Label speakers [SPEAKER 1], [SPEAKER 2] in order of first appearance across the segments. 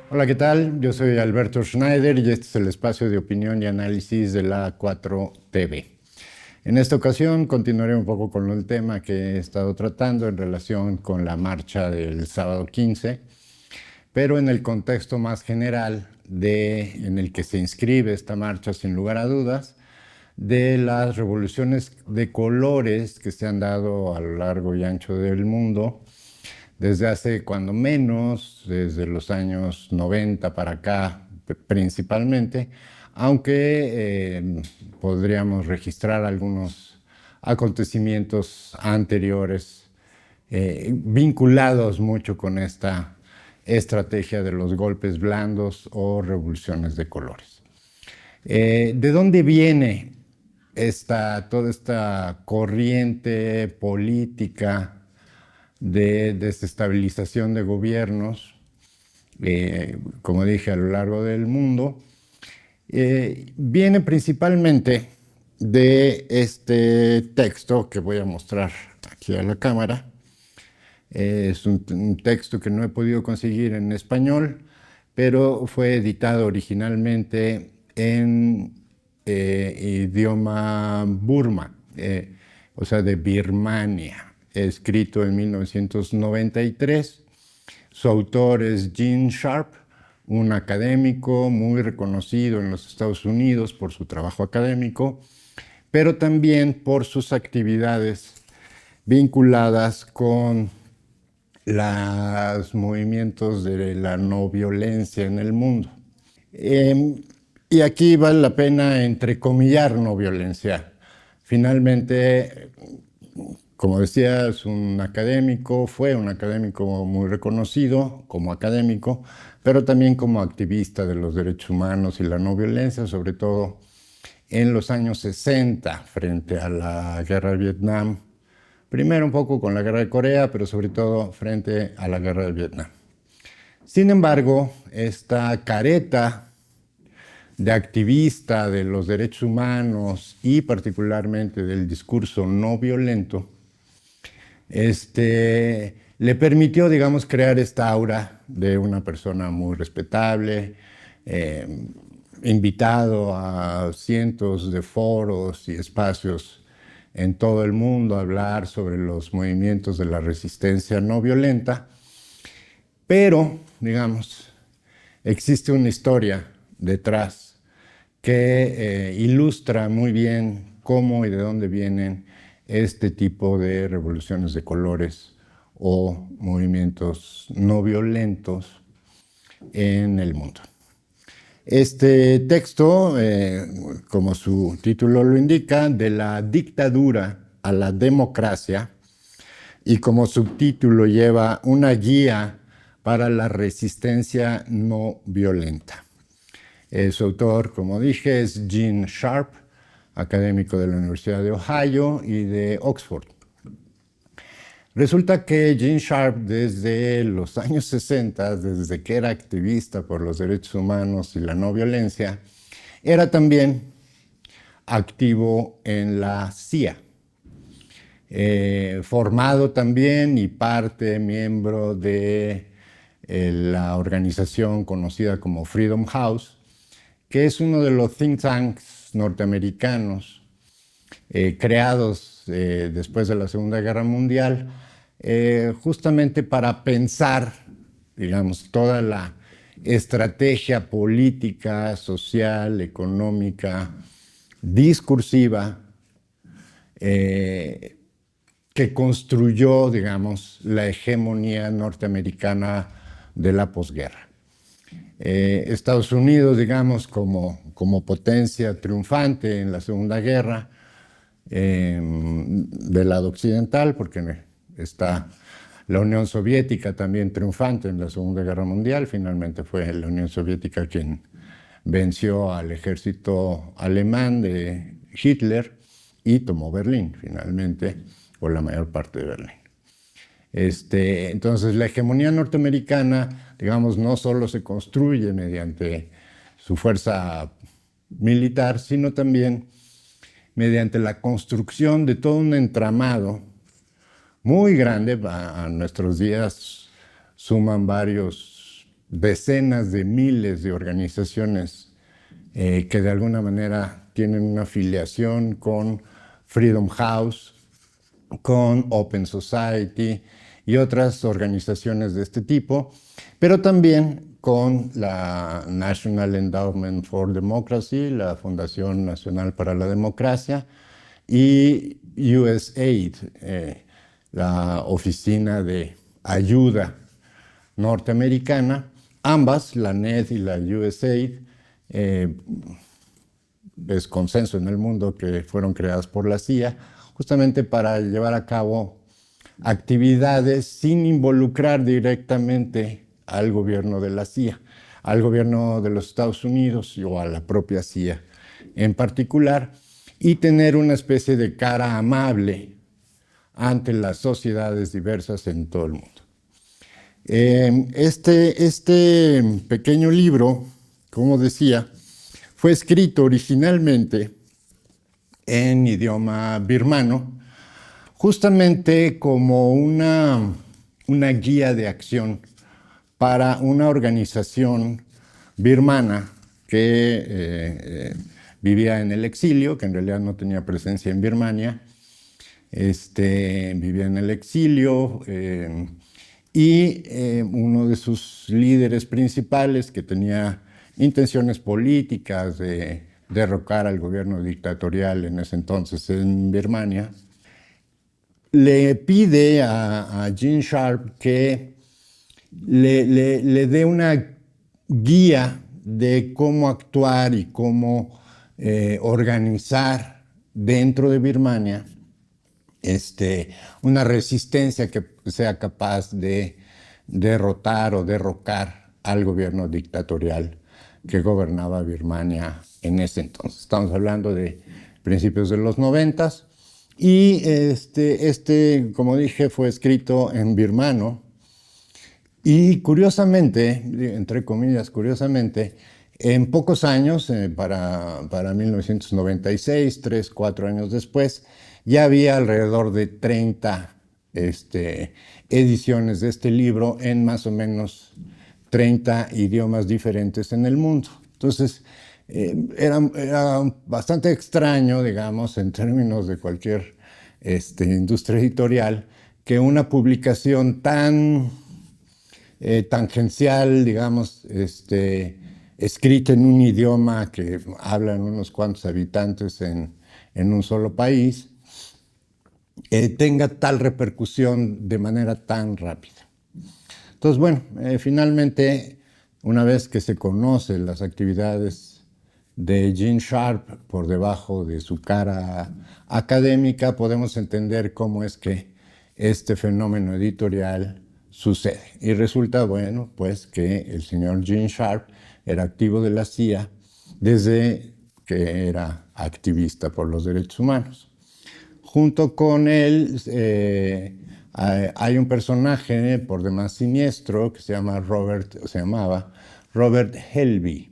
[SPEAKER 1] Hola, ¿qué tal? Yo soy Alberto Schneider y este es el espacio de opinión y análisis de la 4TV. En esta ocasión continuaré un poco con el tema que he estado tratando en relación con la marcha del sábado 15, pero en el contexto más general en el que se inscribe esta marcha, sin lugar a dudas, de las revoluciones de colores que se han dado a lo largo y ancho del mundo desde hace cuando menos, desde los años 90 para acá principalmente, aunque podríamos registrar algunos acontecimientos anteriores vinculados mucho con esta estrategia de los golpes blandos o revoluciones de colores. ¿De dónde viene toda esta corriente política de desestabilización de gobiernos, como dije, a lo largo del mundo? Viene principalmente de este texto que voy a mostrar aquí a la cámara. Es un texto que no he podido conseguir en español, pero fue editado originalmente en idioma burma, o sea, de Birmania, escrito en 1993. Su autor es Gene Sharp, un académico muy reconocido en los Estados Unidos por su trabajo académico, pero también por sus actividades vinculadas con los movimientos de la no violencia en el mundo. Y aquí vale la pena entrecomillar no violencia. Finalmente, como decía, es un académico, fue un académico muy reconocido como académico, pero también como activista de los derechos humanos y la no violencia, sobre todo en los años 60, frente a la guerra de Vietnam. Primero un poco con la guerra de Corea, pero sobre todo frente a la guerra de Vietnam. Sin embargo, esta careta de activista de los derechos humanos y particularmente del discurso no violento, le permitió, digamos, crear esta aura de una persona muy respetable, invitado a cientos de foros y espacios en todo el mundo a hablar sobre los movimientos de la resistencia no violenta, pero, digamos, existe una historia detrás que ilustra muy bien cómo y de dónde vienen este tipo de revoluciones de colores o movimientos no violentos en el mundo. Este texto, como su título lo indica, de la dictadura a la democracia, y como subtítulo lleva una guía para la resistencia no violenta. Su autor, como dije, es Gene Sharp, académico de la Universidad de Ohio y de Oxford. Resulta que Gene Sharp, desde los años 60, desde que era activista por los derechos humanos y la no violencia, era también activo en la CIA. Formado también y miembro de la organización conocida como Freedom House, que es uno de los think tanks norteamericanos creados después de la Segunda Guerra Mundial, justamente para pensar, digamos, toda la estrategia política, social, económica, discursiva, que construyó, digamos, la hegemonía norteamericana de la posguerra. Estados Unidos, digamos, como potencia triunfante en la Segunda Guerra, del lado occidental, porque está la Unión Soviética también triunfante en la Segunda Guerra Mundial. Finalmente fue la Unión Soviética quien venció al ejército alemán de Hitler y tomó Berlín, finalmente, o la mayor parte de Berlín. Entonces, la hegemonía norteamericana, digamos, no solo se construye mediante su fuerza militar, sino también mediante la construcción de todo un entramado muy grande. A nuestros días suman varios decenas de miles de organizaciones que de alguna manera tienen una afiliación con Freedom House, con Open Society y otras organizaciones de este tipo, pero también con la National Endowment for Democracy, la Fundación Nacional para la Democracia, y USAID, la Oficina de Ayuda Norteamericana. Ambas, la NED y la USAID, es consenso en el mundo que fueron creadas por la CIA, justamente para llevar a cabo actividades sin involucrar directamente al gobierno de la CIA, al gobierno de los Estados Unidos o a la propia CIA en particular, y tener una especie de cara amable ante las sociedades diversas en todo el mundo. Este pequeño libro, como decía, fue escrito originalmente en idioma birmano, justamente como una guía de acción para una organización birmana que vivía en el exilio, que en realidad no tenía presencia en Birmania, vivía en el exilio, y uno de sus líderes principales, que tenía intenciones políticas de derrocar al gobierno dictatorial en ese entonces en Birmania, le pide a Gene Sharp que le dé una guía de cómo actuar y cómo organizar dentro de Birmania una resistencia que sea capaz de derrotar o derrocar al gobierno dictatorial que gobernaba Birmania en ese entonces. Estamos hablando de principios de los 90 y como dije, fue escrito en birmano y curiosamente, entre comillas, curiosamente, en pocos años, para 1996, 3, 4 años después, ya había alrededor de 30 ediciones de este libro en más o menos 30 idiomas diferentes en el mundo. Entonces, era bastante extraño, digamos, en términos de cualquier industria editorial, que una publicación tan tangencial, digamos, escrita en un idioma que hablan unos cuantos habitantes en un solo país, tenga tal repercusión de manera tan rápida. Entonces, bueno, finalmente, una vez que se conocen las actividades de Gene Sharp por debajo de su cara académica, podemos entender cómo es que este fenómeno editorial sucede. Y resulta, bueno, pues que el señor Gene Sharp era activo de la CIA desde que era activista por los derechos humanos. Junto con él hay un personaje por demás siniestro que se llamaba Robert Helby.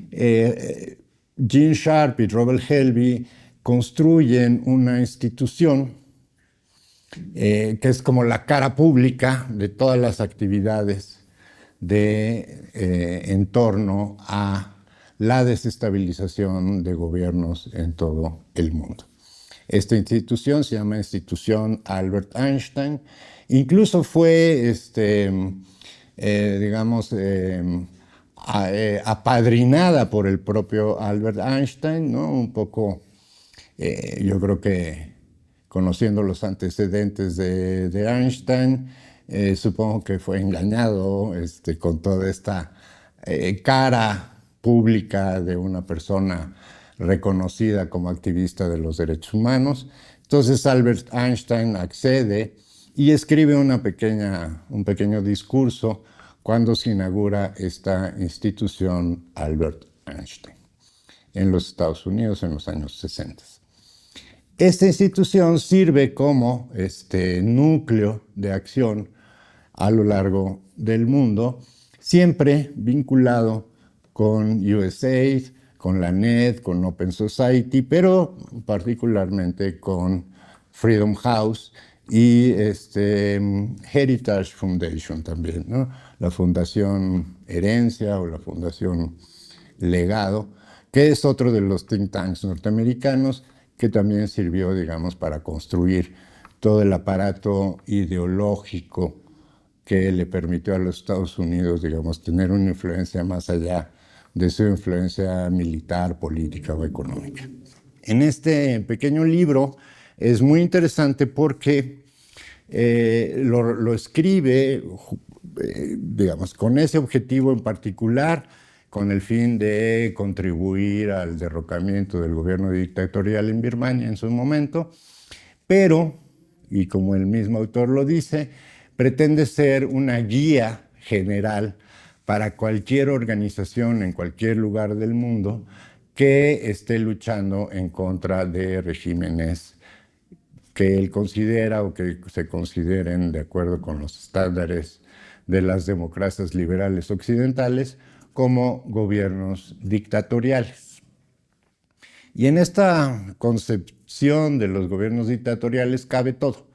[SPEAKER 1] Gene Sharp y Robert Helby construyen una institución que es como la cara pública de todas las actividades en torno a la desestabilización de gobiernos en todo el mundo. Esta institución se llama Institución Albert Einstein. Incluso fue, apadrinada por el propio Albert Einstein, ¿no? Un poco, yo creo que conociendo los antecedentes de Einstein, supongo que fue engañado con toda esta cara pública de una persona reconocida como activista de los derechos humanos. Entonces Albert Einstein accede y escribe un pequeño discurso cuando se inaugura esta institución Albert Einstein en los Estados Unidos en los años 60. Esta institución sirve como núcleo de acción a lo largo del mundo, siempre vinculado con USAID, con la NED, con Open Society, pero particularmente con Freedom House y Heritage Foundation también, ¿no? La Fundación Herencia o la Fundación Legado, que es otro de los think tanks norteamericanos que también sirvió, digamos, para construir todo el aparato ideológico que le permitió a los Estados Unidos, digamos, tener una influencia más allá de su influencia militar, política o económica. En este pequeño libro es muy interesante porque lo escribe, digamos, con ese objetivo en particular, con el fin de contribuir al derrocamiento del gobierno dictatorial en Birmania en su momento, pero, y como el mismo autor lo dice, pretende ser una guía general para cualquier organización en cualquier lugar del mundo que esté luchando en contra de regímenes que él considera o que se consideren de acuerdo con los estándares de las democracias liberales occidentales como gobiernos dictatoriales. Y en esta concepción de los gobiernos dictatoriales cabe todo.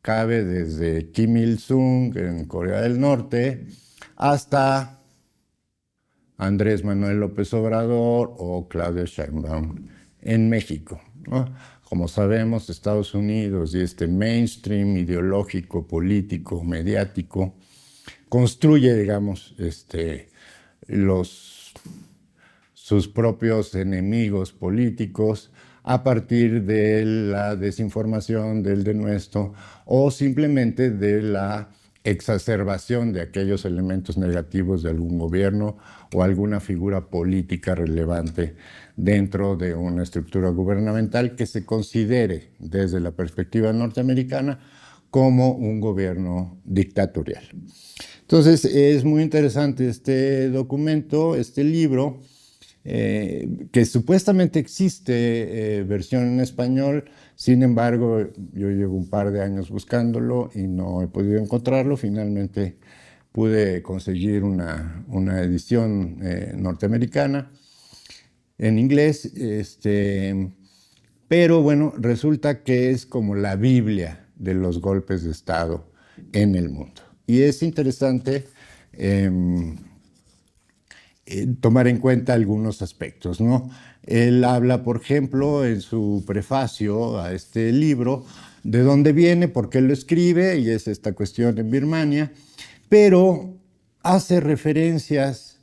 [SPEAKER 1] Cabe desde Kim Il-sung en Corea del Norte hasta Andrés Manuel López Obrador o Claudia Sheinbaum en México, ¿no? Como sabemos, Estados Unidos y este mainstream ideológico, político, mediático, construye, digamos, sus propios enemigos políticos a partir de la desinformación, del denuesto o simplemente de la exacerbación de aquellos elementos negativos de algún gobierno o alguna figura política relevante dentro de una estructura gubernamental que se considere desde la perspectiva norteamericana como un gobierno dictatorial. Entonces es muy interesante este documento, este libro, que supuestamente existe versión en español. Sin embargo, yo llevo un par de años buscándolo y no he podido encontrarlo. Finalmente pude conseguir una edición norteamericana en inglés, pero bueno, resulta que es como la Biblia de los golpes de Estado en el mundo. Y es interesante tomar en cuenta algunos aspectos, ¿no? Él habla, por ejemplo, en su prefacio a este libro, de dónde viene, por qué lo escribe, y es esta cuestión en Birmania, pero hace referencias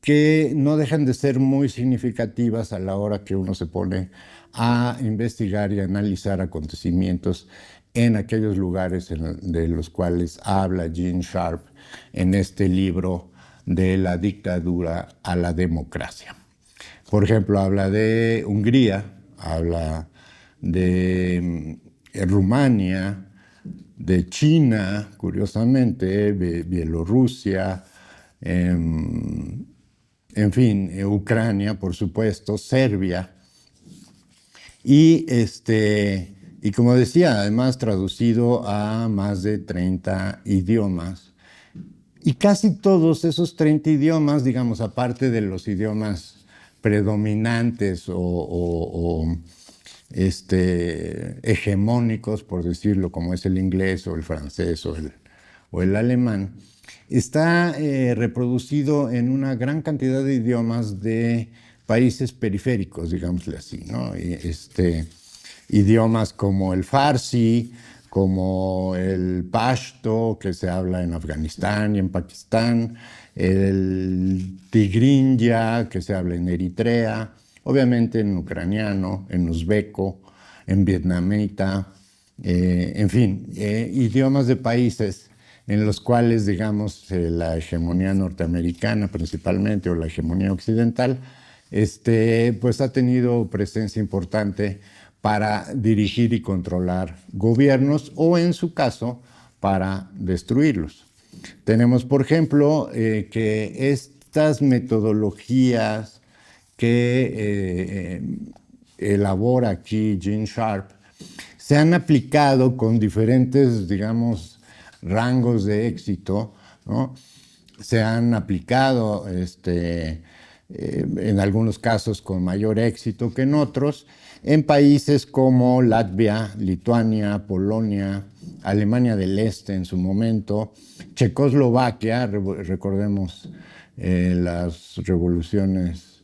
[SPEAKER 1] que no dejan de ser muy significativas a la hora que uno se pone a investigar y analizar acontecimientos en aquellos lugares de los cuales habla Gene Sharp en este libro de la dictadura a la democracia. Por ejemplo, habla de Hungría, habla de Rumania, de China, curiosamente, de Bielorrusia, en fin, Ucrania, por supuesto, Serbia. Y como decía, además traducido a más de 30 idiomas. Y casi todos esos 30 idiomas, digamos, aparte de los idiomas predominantes o hegemónicos, por decirlo, como es el inglés o el francés o el alemán, está reproducido en una gran cantidad de idiomas de países periféricos, digámosle así, ¿no? Idiomas como el farsi, como el pashto, que se habla en Afganistán y en Pakistán, el tigrinya, que se habla en Eritrea, obviamente en ucraniano, en uzbeco, en vietnamita, en fin, idiomas de países en los cuales, digamos, la hegemonía norteamericana principalmente o la hegemonía occidental, pues ha tenido presencia importante para dirigir y controlar gobiernos o, en su caso, para destruirlos. Tenemos, por ejemplo, que estas metodologías que elabora aquí Gene Sharp se han aplicado con diferentes, digamos, rangos de éxito, ¿no? Se han aplicado en algunos casos con mayor éxito que en otros, en países como Latvia, Lituania, Polonia, Alemania del Este en su momento, Checoslovaquia, recordemos las revoluciones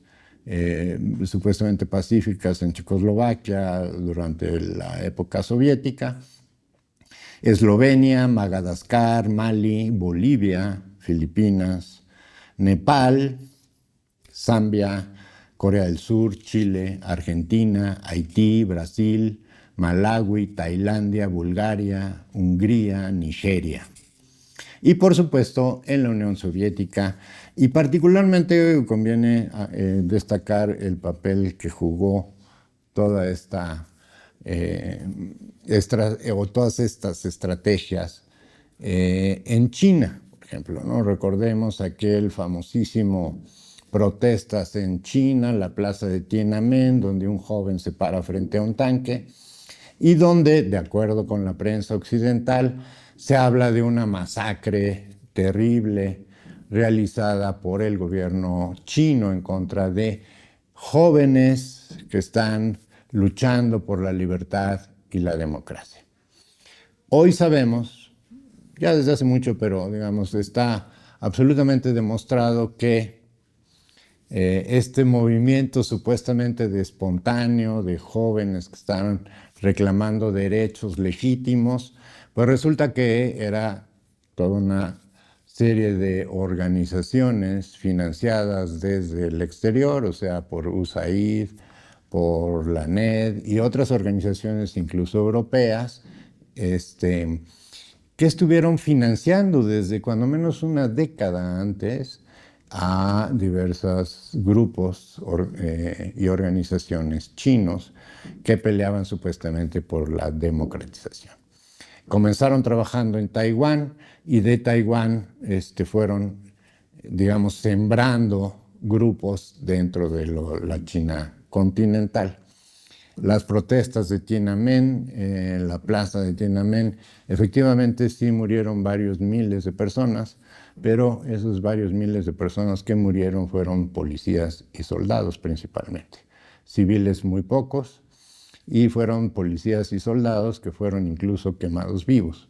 [SPEAKER 1] supuestamente pacíficas en Checoslovaquia durante la época soviética, Eslovenia, Madagascar, Mali, Bolivia, Filipinas, Nepal, Zambia, Corea del Sur, Chile, Argentina, Haití, Brasil, Malawi, Tailandia, Bulgaria, Hungría, Nigeria. Y por supuesto en la Unión Soviética, y particularmente conviene destacar el papel que jugó toda todas estas estrategias en China, por ejemplo, ¿no? Recordemos aquel famosísimo protestas en China, la plaza de Tiananmen, donde un joven se para frente a un tanque y donde, de acuerdo con la prensa occidental, se habla de una masacre terrible realizada por el gobierno chino en contra de jóvenes que están luchando por la libertad y la democracia. Hoy sabemos, ya desde hace mucho, pero digamos, está absolutamente demostrado que este movimiento supuestamente de espontáneo, de jóvenes que están reclamando derechos legítimos, pues resulta que era toda una serie de organizaciones financiadas desde el exterior, o sea, por USAID, por la NED y otras organizaciones incluso europeas, que estuvieron financiando desde cuando menos una década antes a diversos grupos y organizaciones chinos que peleaban supuestamente por la democratización. Comenzaron trabajando en Taiwán y de Taiwán fueron, digamos, sembrando grupos dentro de la China continental. Las protestas de Tiananmen, en la plaza de Tiananmen, efectivamente sí murieron varios miles de personas, pero esos varios miles de personas que murieron fueron policías y soldados principalmente. Civiles muy pocos, y fueron policías y soldados que fueron incluso quemados vivos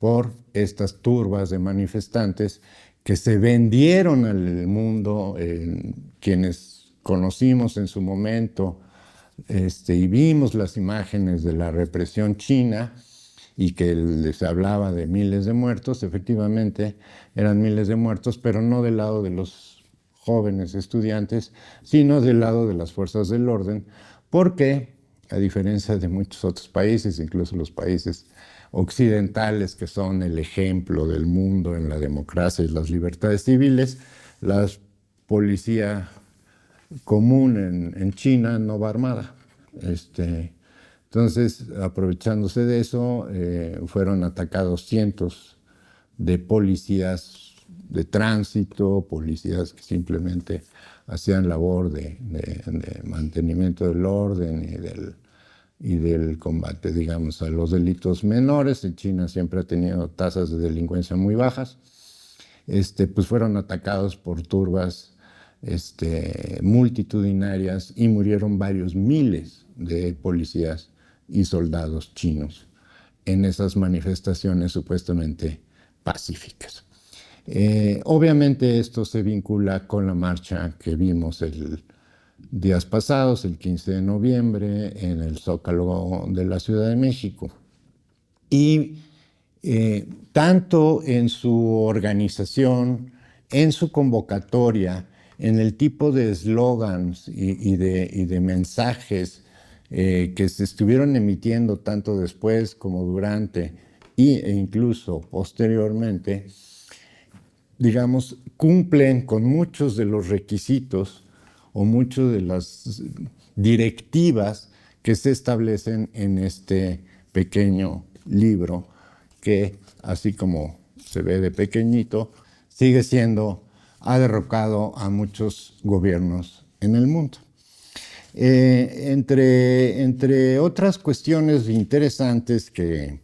[SPEAKER 1] por estas turbas de manifestantes que se vendieron al mundo, quienes conocimos en su momento y vimos las imágenes de la represión china y que les hablaba de miles de muertos. Efectivamente eran miles de muertos, pero no del lado de los jóvenes estudiantes, sino del lado de las fuerzas del orden, porque a diferencia de muchos otros países, incluso los países occidentales que son el ejemplo del mundo en la democracia y las libertades civiles, la policía común en China no va armada. Entonces, aprovechándose de eso, fueron atacados cientos de policías de tránsito, policías que simplemente hacían labor de mantenimiento del orden y del combate, digamos, a los delitos menores. En China siempre ha tenido tasas de delincuencia muy bajas. Pues fueron atacados por turbas multitudinarias y murieron varios miles de policías y soldados chinos en esas manifestaciones supuestamente pacíficas. Obviamente esto se vincula con la marcha que vimos días pasados, el 15 de noviembre, en el Zócalo de la Ciudad de México. Y tanto en su organización, en su convocatoria, en el tipo de eslogans y de mensajes que se estuvieron emitiendo tanto después como durante e incluso posteriormente, digamos, cumplen con muchos de los requisitos o muchas de las directivas que se establecen en este pequeño libro que, así como se ve de pequeñito, sigue siendo, ha derrocado a muchos gobiernos en el mundo. Entre otras cuestiones interesantes que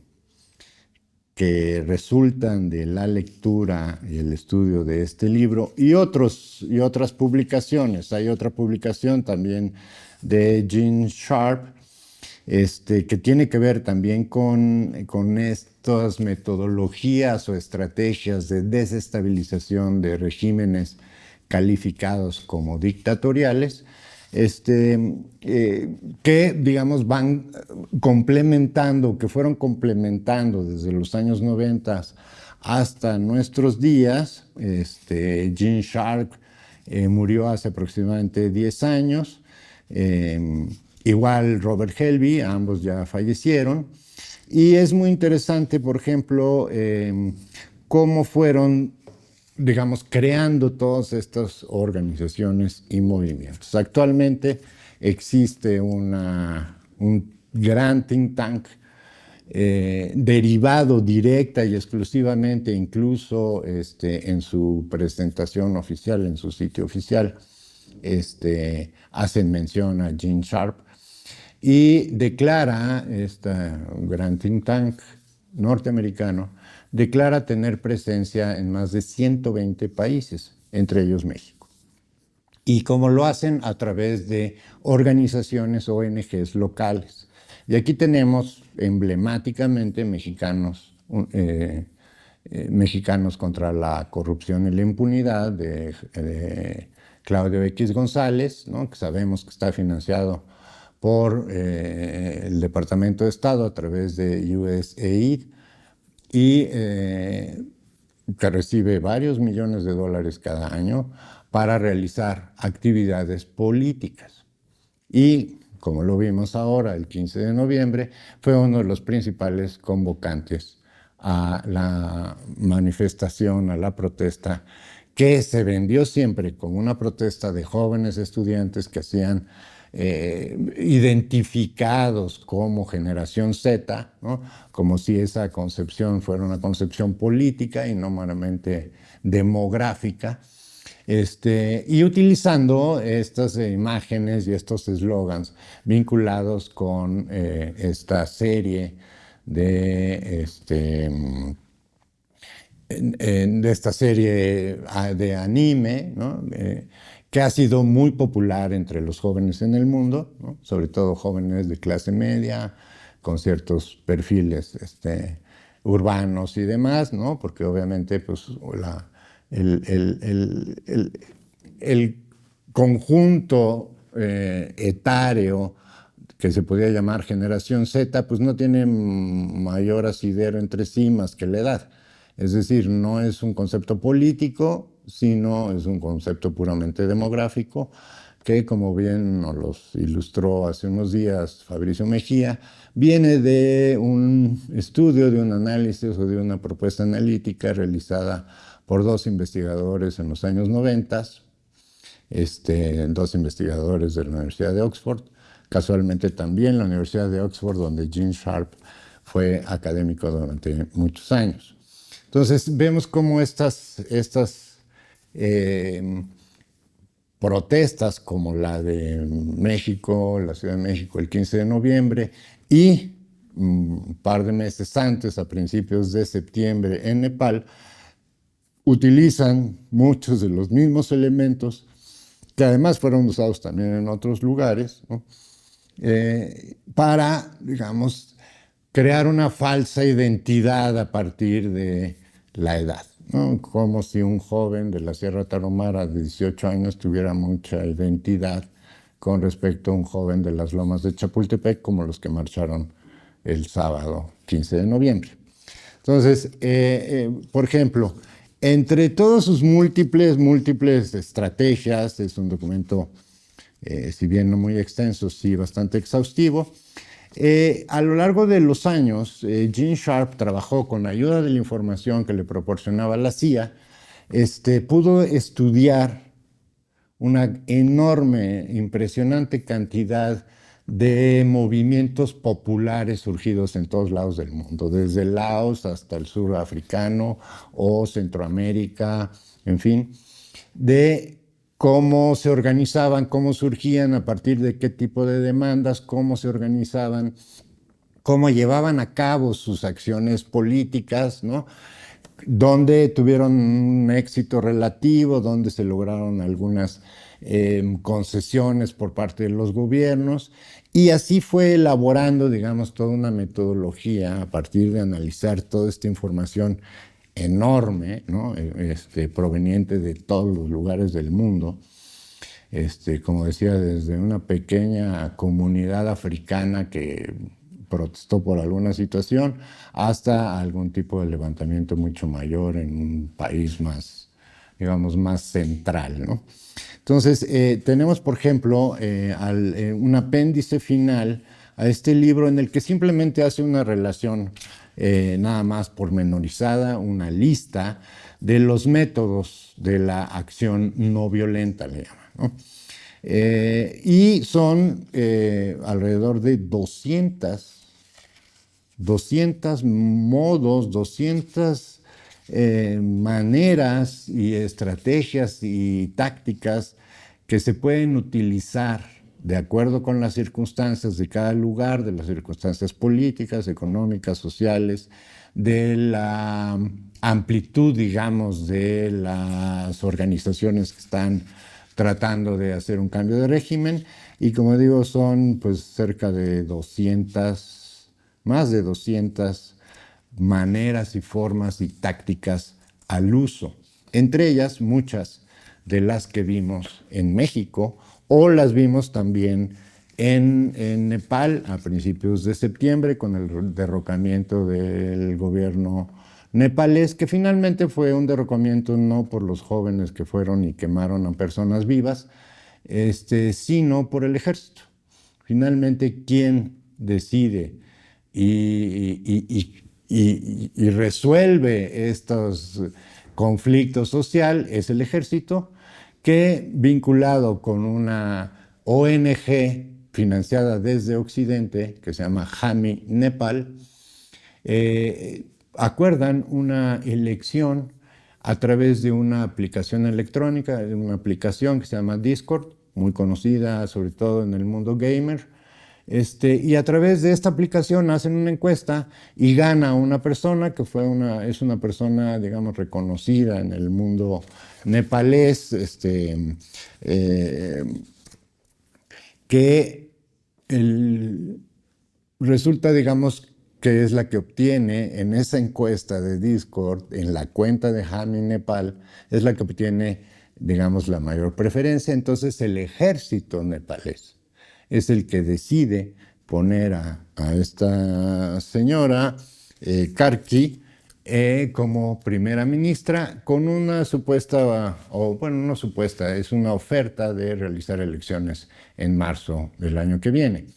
[SPEAKER 1] resultan de la lectura y el estudio de este libro y otras publicaciones. Hay otra publicación también de Gene Sharp que tiene que ver también con estas metodologías o estrategias de desestabilización de regímenes calificados como dictatoriales, que, digamos, van complementando, que fueron complementando desde los años 90 hasta nuestros días. Gene Sharp murió hace aproximadamente 10 años. Igual Robert Helby, ambos ya fallecieron. Y es muy interesante, por ejemplo, cómo fueron, digamos, creando todas estas organizaciones y movimientos. Actualmente existe un gran think tank derivado directa y exclusivamente, incluso en su presentación oficial, en su sitio oficial, hacen mención a Gene Sharp y declara, este gran think tank norteamericano, declara tener presencia en más de 120 países, entre ellos México. Y como lo hacen a través de organizaciones, ONGs locales. Y aquí tenemos emblemáticamente Mexicanos contra la corrupción y la impunidad de Claudio X González, ¿no? Que sabemos que está financiado por el Departamento de Estado a través de USAID y que recibe varios millones de dólares cada año para realizar actividades políticas. Y, como lo vimos ahora, el 15 de noviembre, fue uno de los principales convocantes a la manifestación, a la protesta, que se vendió siempre como una protesta de jóvenes estudiantes que hacían identificados como generación Z, ¿no? Como si esa concepción fuera una concepción política y no meramente demográfica, y utilizando estas imágenes y estos eslogans vinculados con esta serie de esta serie de anime, ¿no? Que ha sido muy popular entre los jóvenes en el mundo, ¿no? Sobre todo jóvenes de clase media, con ciertos perfiles urbanos y demás, ¿no? Porque obviamente pues, el conjunto etario que se podría llamar generación Z, pues no tiene mayor asidero entre sí más que la edad. Es decir, no es un concepto político, sino es un concepto puramente demográfico, que, como bien nos los ilustró hace unos días Fabricio Mejía, viene de un estudio, de un análisis o de una propuesta analítica realizada por dos investigadores en los años 90, dos investigadores de la Universidad de Oxford, casualmente también la Universidad de Oxford, donde Gene Sharp fue académico durante muchos años. Entonces, vemos cómo estas protestas, como la de México, la Ciudad de México, el 15 de noviembre, y un par de meses antes, a principios de septiembre, en Nepal, utilizan muchos de los mismos elementos que además fueron usados también en otros lugares, ¿no? Para, digamos, crear una falsa identidad a partir de la edad, ¿no? Como si un joven de la Sierra Tarahumara de 18 años tuviera mucha identidad con respecto a un joven de las Lomas de Chapultepec, como los que marcharon el sábado 15 de noviembre. Entonces, por ejemplo, entre todas sus múltiples estrategias, es un documento, si bien no muy extenso, sí bastante exhaustivo. A lo largo de los años, Gene Sharp trabajó con la ayuda de la información que le proporcionaba la CIA, pudo estudiar una enorme, impresionante cantidad de movimientos populares surgidos en todos lados del mundo, desde Laos hasta el sur africano o Centroamérica, en fin, de cómo se organizaban, cómo surgían, a partir de qué tipo de demandas, cómo se organizaban, cómo llevaban a cabo sus acciones políticas, ¿no? Donde tuvieron un éxito relativo, donde se lograron algunas concesiones por parte de los gobiernos, y así fue elaborando, digamos, toda una metodología a partir de analizar toda esta información enorme, ¿no? Proveniente de todos los lugares del mundo. Como decía, desde una pequeña comunidad africana que protestó por alguna situación hasta algún tipo de levantamiento mucho mayor en un país más, digamos, más central, ¿no? Entonces, tenemos, por ejemplo, un apéndice final a este libro en el que simplemente hace una relación nada más pormenorizada, una lista de los métodos de la acción no violenta, le llama, ¿no? Y son alrededor de 200 modos, 200 maneras y estrategias y tácticas que se pueden utilizar de acuerdo con las circunstancias de cada lugar, de las circunstancias políticas, económicas, sociales, de la amplitud, digamos, de las organizaciones que están tratando de hacer un cambio de régimen. Y como digo, son pues cerca de 200, más de 200 maneras y formas y tácticas al uso. Entre ellas, muchas de las que vimos en México o las vimos también en Nepal a principios de septiembre con el derrocamiento del gobierno nepalés, que finalmente fue un derrocamiento no por los jóvenes que fueron y quemaron a personas vivas, sino por el ejército. Finalmente, quien decide y resuelve estos conflictos sociales es el ejército, que vinculado con una ONG financiada desde Occidente, que se llama Jami Nepal, acuerdan una elección a través de una aplicación electrónica, de una aplicación que se llama Discord, muy conocida sobre todo en el mundo gamer. Y a través de esta aplicación hacen una encuesta y gana una persona que es una persona, digamos, reconocida en el mundo nepalés, que resulta, digamos, que es la que obtiene en esa encuesta de Discord, en la cuenta de Jami Nepal, es la que obtiene, digamos, la mayor preferencia. Entonces el ejército nepalés es el que decide poner a esta señora Karki como primera ministra con una supuesta, o bueno, no supuesta, es una oferta de realizar elecciones en marzo del año que viene.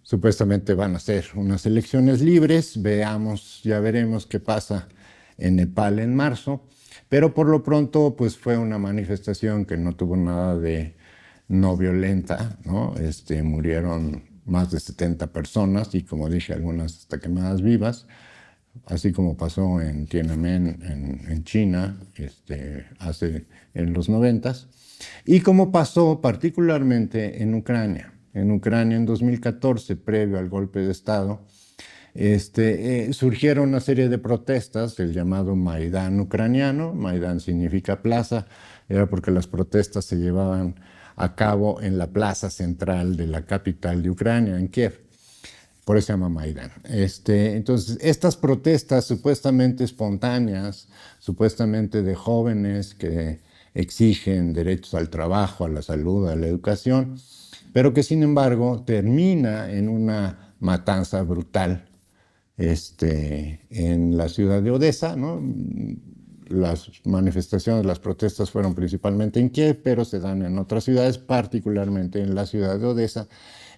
[SPEAKER 1] Supuestamente van a ser unas elecciones libres, ya veremos qué pasa en Nepal en marzo, pero por lo pronto pues fue una manifestación que no tuvo nada de no violenta, ¿no? Murieron más de 70 personas y, como dije, algunas hasta quemadas vivas, así como pasó en Tiananmen, en China, en los 90s, y como pasó particularmente en Ucrania. En Ucrania, en 2014, previo al golpe de Estado, surgieron una serie de protestas, el llamado Maidán ucraniano. Maidán significa plaza, era porque las protestas se llevaban a cabo en la plaza central de la capital de Ucrania, en Kiev. Por eso se llama Maidán. Entonces, estas protestas supuestamente espontáneas, supuestamente de jóvenes que exigen derechos al trabajo, a la salud, a la educación, pero que sin embargo termina en una matanza brutal en la ciudad de Odessa, ¿no? Las manifestaciones, las protestas fueron principalmente en Kiev, pero se dan en otras ciudades, particularmente en la ciudad de Odessa,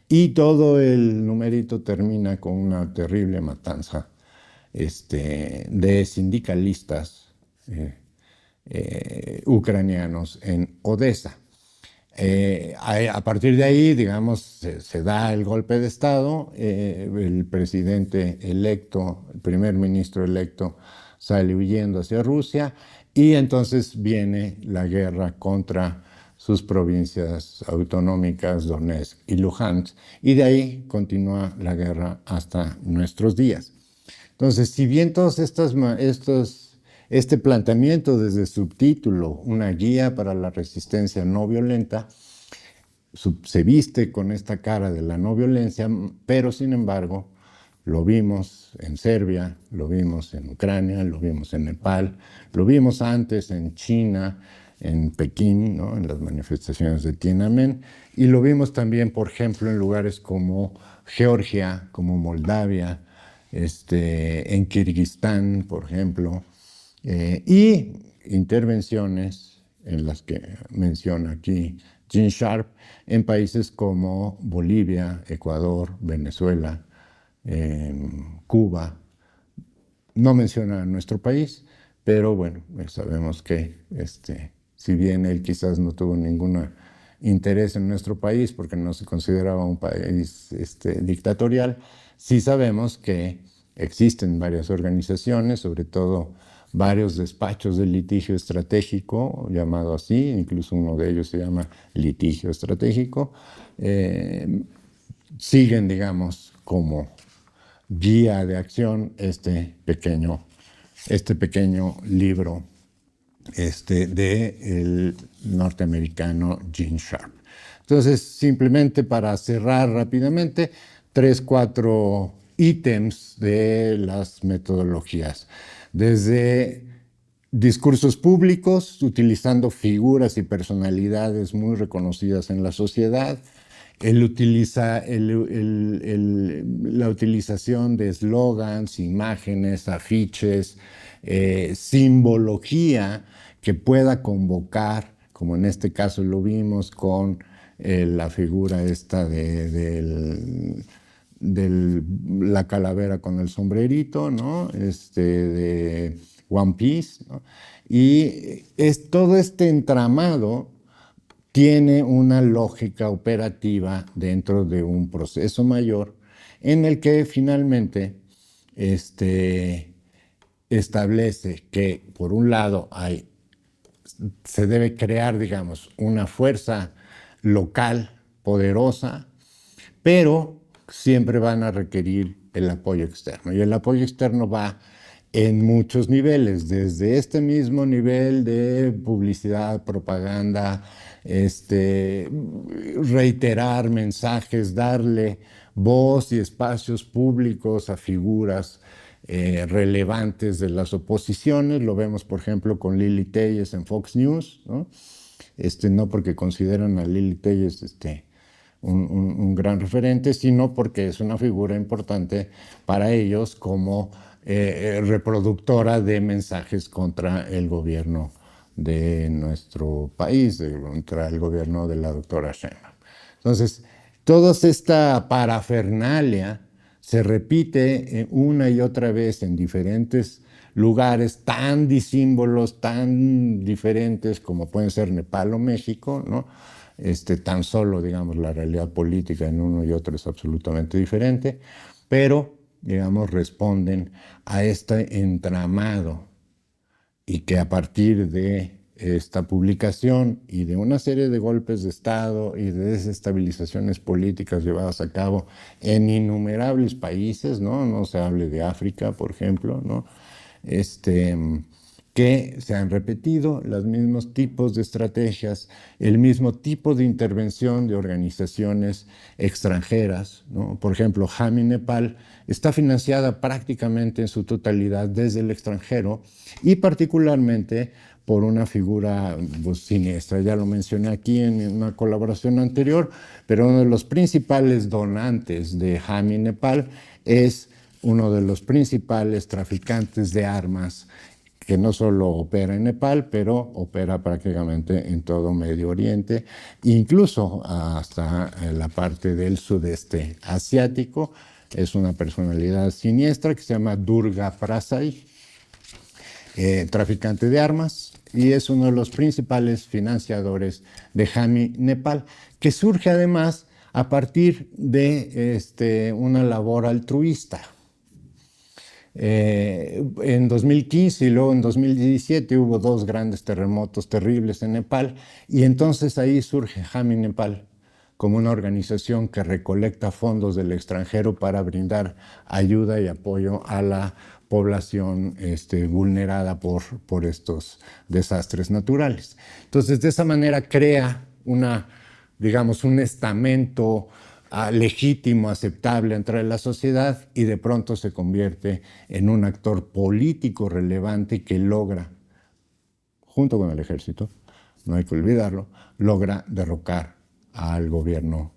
[SPEAKER 1] y todo el numerito termina con una terrible matanza de sindicalistas ucranianos en Odessa. A partir de ahí, digamos, se da el golpe de Estado, el presidente electo, el primer ministro electo, sale huyendo hacia Rusia y entonces viene la guerra contra sus provincias autonómicas, Donetsk y Luhansk, y de ahí continúa la guerra hasta nuestros días. Entonces, si bien todos estos Este planteamiento desde subtítulo, una guía para la resistencia no violenta, se viste con esta cara de la no violencia, pero sin embargo lo vimos en Serbia, lo vimos en Ucrania, lo vimos en Nepal, lo vimos antes en China, en Pekín, ¿no? En las manifestaciones de Tiananmen, y lo vimos también, por ejemplo, en lugares como Georgia, como Moldavia, en Kirguistán, por ejemplo, y intervenciones en las que menciona aquí Gene Sharp, en países como Bolivia, Ecuador, Venezuela, Cuba. No menciona nuestro país, pero bueno, sabemos que si bien él quizás no tuvo ningún interés en nuestro país porque no se consideraba un país dictatorial, sí sabemos que existen varias organizaciones, sobre todo varios despachos de litigio estratégico, llamado así, incluso uno de ellos se llama litigio estratégico, siguen, digamos, como guía de acción este pequeño libro del norteamericano Gene Sharp. Entonces, simplemente para cerrar rápidamente, 3, 4 ítems de las metodologías. Desde discursos públicos, utilizando figuras y personalidades muy reconocidas en la sociedad. Él utiliza la utilización de eslogans, imágenes, afiches, simbología que pueda convocar, como en este caso lo vimos con la figura esta de la calavera con el sombrerito, ¿no? De One Piece, ¿no? Y todo este entramado tiene una lógica operativa dentro de un proceso mayor en el que finalmente establece que, por un lado, se debe crear, digamos, una fuerza local poderosa, pero siempre van a requerir el apoyo externo. Y el apoyo externo va en muchos niveles, desde este mismo nivel de publicidad, propaganda, reiterar mensajes, darle voz y espacios públicos a figuras relevantes de las oposiciones. Lo vemos, por ejemplo, con Lili Telles en Fox News, ¿no? No porque consideran a Lili Telles un gran referente, sino porque es una figura importante para ellos como reproductora de mensajes contra el gobierno de nuestro país, contra el gobierno de la doctora Sheinbaum. Entonces, toda esta parafernalia se repite una y otra vez en diferentes lugares tan disímbolos, tan diferentes como pueden ser Nepal o México, ¿no? Tan solo, digamos, la realidad política en uno y otro es absolutamente diferente, pero, digamos, responden a este entramado y que a partir de esta publicación y de una serie de golpes de Estado y de desestabilizaciones políticas llevadas a cabo en innumerables países, ¿no? No se hable de África, por ejemplo, ¿no? Que se han repetido los mismos tipos de estrategias, el mismo tipo de intervención de organizaciones extranjeras, ¿no? Por ejemplo, Jami Nepal está financiada prácticamente en su totalidad desde el extranjero y particularmente por una figura siniestra. Ya lo mencioné aquí en una colaboración anterior, pero uno de los principales donantes de Jami Nepal es uno de los principales traficantes de armas que no solo opera en Nepal, pero opera prácticamente en todo Medio Oriente, incluso hasta la parte del sudeste asiático. Es una personalidad siniestra que se llama Durga Prasad, traficante de armas, y es uno de los principales financiadores de Jami Nepal, que surge además a partir de una labor altruista. En 2015 y luego en 2017 hubo 2 grandes terremotos terribles en Nepal y entonces ahí surge Jami Nepal como una organización que recolecta fondos del extranjero para brindar ayuda y apoyo a la población vulnerada por estos desastres naturales. Entonces, de esa manera crea digamos, un estamento legítimo, aceptable entre la sociedad, y de pronto se convierte en un actor político relevante que logra, junto con el ejército, no hay que olvidarlo, logra derrocar al gobierno.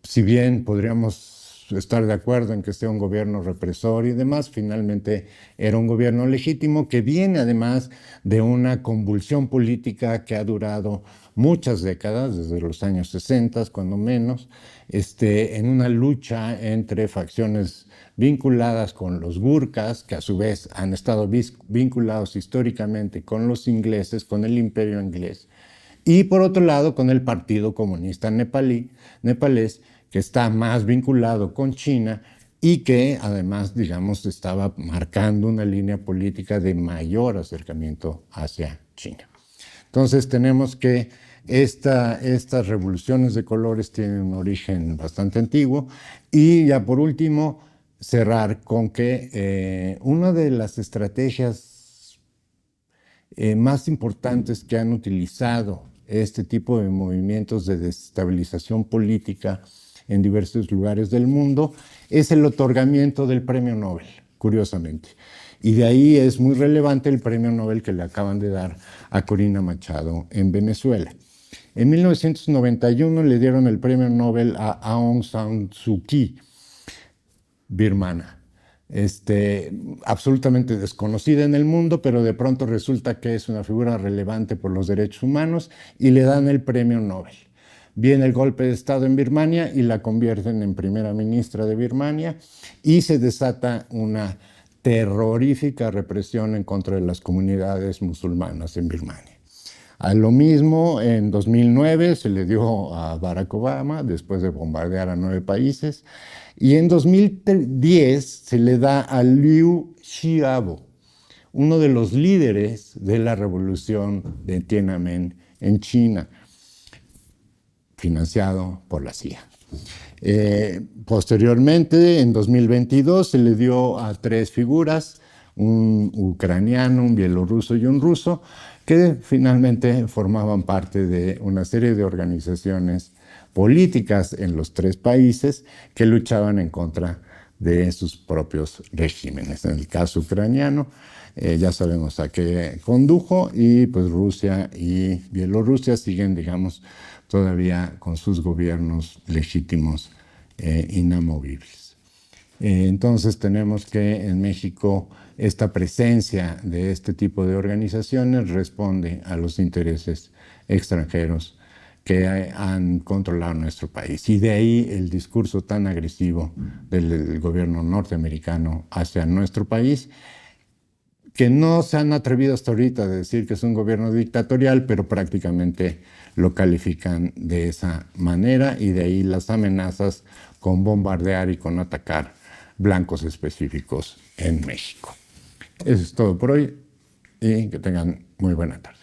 [SPEAKER 1] Si bien podríamos estar de acuerdo en que sea un gobierno represor y demás, finalmente era un gobierno legítimo que viene además de una convulsión política que ha durado muchas décadas, desde los años 60, cuando menos, en una lucha entre facciones vinculadas con los Gurkhas, que a su vez han estado vinculados históricamente con los ingleses, con el imperio inglés, y por otro lado con el Partido Comunista nepalés, que está más vinculado con China y que además, digamos, estaba marcando una línea política de mayor acercamiento hacia China. Entonces tenemos que estas revoluciones de colores tienen un origen bastante antiguo. Y ya por último, cerrar con que una de las estrategias más importantes que han utilizado este tipo de movimientos de desestabilización política en diversos lugares del mundo es el otorgamiento del premio Nobel, curiosamente. Y de ahí es muy relevante el premio Nobel que le acaban de dar a Corina Machado en Venezuela. En 1991 le dieron el premio Nobel a Aung San Suu Kyi, birmana. Absolutamente desconocida en el mundo, pero de pronto resulta que es una figura relevante por los derechos humanos y le dan el premio Nobel. Viene el golpe de Estado en Birmania y la convierten en primera ministra de Birmania y se desata una terrorífica represión en contra de las comunidades musulmanas en Birmania. A lo mismo, en 2009 se le dio a Barack Obama, después de bombardear a 9 países, y en 2010 se le da a Liu Xiaobo, uno de los líderes de la revolución de Tiananmen en China, financiado por la CIA. Posteriormente, en 2022, se le dio a 3 figuras, un ucraniano, un bielorruso y un ruso, que finalmente formaban parte de una serie de organizaciones políticas en los 3 países que luchaban en contra de sus propios regímenes. En el caso ucraniano, ya sabemos a qué condujo, y pues Rusia y Bielorrusia siguen, digamos, todavía con sus gobiernos legítimos inamovibles. Entonces tenemos que en México esta presencia de este tipo de organizaciones responde a los intereses extranjeros que han controlado nuestro país. Y de ahí el discurso tan agresivo del gobierno norteamericano hacia nuestro país, que no se han atrevido hasta ahorita a decir que es un gobierno dictatorial, pero prácticamente lo califican de esa manera, y de ahí las amenazas con bombardear y con atacar blancos específicos en México. Eso es todo por hoy y que tengan muy buena tarde.